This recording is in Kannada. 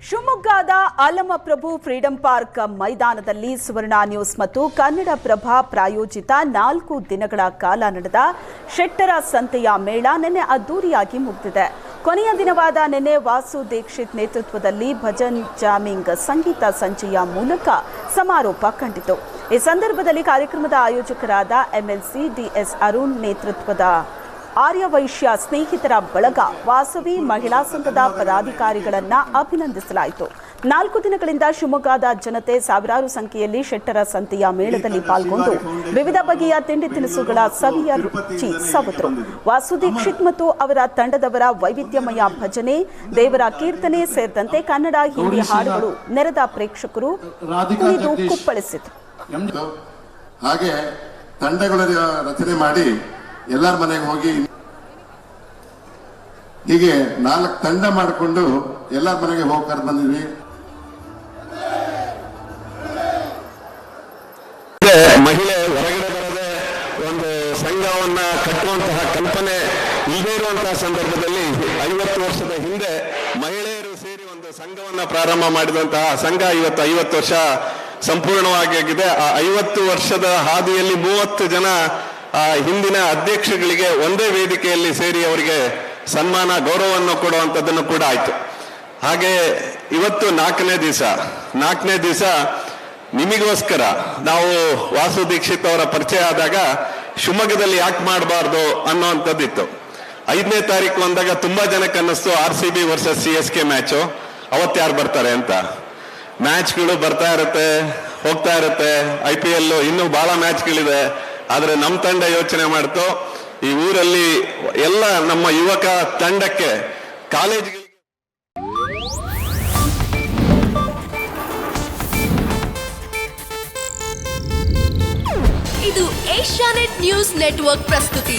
ಶಿವಮೊಗ್ಗದ ಆಲಮಪ್ರಭು ಫ್ರೀಡಂ ಪಾರ್ಕ್ ಮೈದಾನದಲ್ಲಿ ಸುವರ್ಣ ನ್ಯೂಸ್ ಮತ್ತು ಕನ್ನಡಪ್ರಭ ಪ್ರಾಯೋಜಿತ 4 ದಿನಗಳ ಕಾಲ ನಡೆದ ಶೆಟ್ಟರ ಸಂತೆಯ ಮೇಳ ನಿನ್ನೆ ಅದ್ದೂರಿಯಾಗಿ ಮುಗಿದಿದೆ. ಕೊನೆಯ ದಿನವಾದ ನಿನ್ನೆ ವಾಸು ದೀಕ್ಷಿತ್ ನೇತೃತ್ವದಲ್ಲಿ ಭಜನ್ ಜಾಮಿಂಗ್ ಸಂಗೀತ ಸಂಜೆಯ ಮೂಲಕ ಸಮಾರೋಪ ಕಂಡಿತು. ಈ ಸಂದರ್ಭದಲ್ಲಿ ಕಾರ್ಯಕ್ರಮದ ಆಯೋಜಕರಾದ ಎಂಎಲ್ಸಿ ಡಿಎಸ್ ಅರುಣ್ ನೇತೃತ್ವದ ಆರ್ಯವೈಶ್ಯ ಸ್ನೇಹಿತರ ಬಳಗ ವಾಸವಿ ಮಹಿಳಾ ಸಂಘದ ಪದಾಧಿಕಾರಿಗಳನ್ನು ಅಭಿನಂದಿಸಲಾಯಿತು. 4 ದಿನಗಳಿಂದ ಶಿವಮೊಗ್ಗದ ಜನತೆ ಸಾವಿರಾರು ಸಂಖ್ಯೆಯಲ್ಲಿ ಶೆಟ್ಟರ ಸಂತೆಯ ಮೇಳದಲ್ಲಿ ಪಾಲ್ಗೊಂಡು ವಿವಿಧ ಬಗೆಯ ತಿಂಡಿ ತಿನಿಸುಗಳ ಸವಿಯ ರುಚಿ ಸವಿದರು. ವಾಸು ದೀಕ್ಷಿತ್ ಮತ್ತು ಅವರ ತಂಡದವರ ವೈವಿಧ್ಯಮಯ ಭಜನೆ, ದೇವರ ಕೀರ್ತನೆ ಸೇರಿದಂತೆ ಕನ್ನಡ ಹಿಂದಿ ಹಾಡುಗಳು ನೆರೆದ ಪ್ರೇಕ್ಷಕರು ಕುಣಿದು ಕುಪ್ಪಳಿಸಿದರು. ಹಾಗೆ ತಂಡಗಳ ರಚನೆ ಮಾಡಿ ಎಲ್ಲರ ಮನೆಗೆ ಹೋಗಿ ಹೀಗೆ 4 ತಂಡ ಮಾಡಿಕೊಂಡು ಎಲ್ಲರ ಮನೆಗೆ ಹೋಗಿ ಕರೆದು ಬಂದಿದ್ವಿ. ಮಹಿಳೆ ಹೊರಗಡೆ ಬರದೆ ಒಂದು ಸಂಘವನ್ನ ಕಟ್ಟುವಂತಹ ಕಲ್ಪನೆ ಇಲ್ಲದೇ ಇರುವಂತಹ ಸಂದರ್ಭದಲ್ಲಿ 50 ವರ್ಷದ ಹಿಂದೆ ಮಹಿಳೆಯರು ಸೇರಿ ಒಂದು ಸಂಘವನ್ನ ಪ್ರಾರಂಭ ಮಾಡಿದಂತಹ ಸಂಘ ಇವತ್ತು 50 ವರ್ಷ ಸಂಪೂರ್ಣವಾಗಿದೆ. ಆ 50 ವರ್ಷದ ಹಾದಿಯಲ್ಲಿ 30 ಜನ ಹಿಂದಿನ ಅಧ್ಯಕ್ಷಗಳಿಗೆ ಒಂದೇ ವೇದಿಕೆಯಲ್ಲಿ ಸೇರಿ ಅವರಿಗೆ ಸನ್ಮಾನ ಗೌರವವನ್ನು ಕೊಡುವಂಥದ್ದನ್ನು ಕೂಡ ಆಯ್ತು. ಹಾಗೆ ಇವತ್ತು 4ನೇ ದಿವಸ ನಿಮಗೋಸ್ಕರ ನಾವು ವಾಸು ದೀಕ್ಷಿತ್ ಅವರ ಪರಿಚಯ ಆದಾಗ ಶಿವಮೊಗ್ಗದಲ್ಲಿ ಯಾಕೆ ಮಾಡಬಾರ್ದು ಅನ್ನೋವಂಥದ್ದಿತ್ತು. 5ನೇ ತಾರೀಕು ಅಂದಾಗ ತುಂಬಾ ಜನಕ್ಕೆ ಅನ್ನಿಸ್ತು RCB ವರ್ಸಸ್ CSK ಮ್ಯಾಚು, ಅವತ್ತು ಯಾರು ಬರ್ತಾರೆ ಅಂತ. ಮ್ಯಾಚ್ಗಳು ಬರ್ತಾ ಇರುತ್ತೆ, ಹೋಗ್ತಾ ಇರುತ್ತೆ, IPL ಇನ್ನೂ ಬಹಳ ಮ್ಯಾಚ್ಗಳಿದೆ. ಆದ್ರೆ ನಮ್ಮ ತಂಡ ಯೋಚನೆ ಮಾಡ್ತು, ಈ ಊರಲ್ಲಿ ಎಲ್ಲ ನಮ್ಮ ಯುವಕ ತಂಡಕ್ಕೆ ಕಾಲೇಜ್ಗಳಿಗೆ ಇದು ಏಷ್ಯಾನೆಟ್ ನ್ಯೂಸ್ ನೆಟ್ವರ್ಕ್ ಪ್ರಸ್ತುತಿ.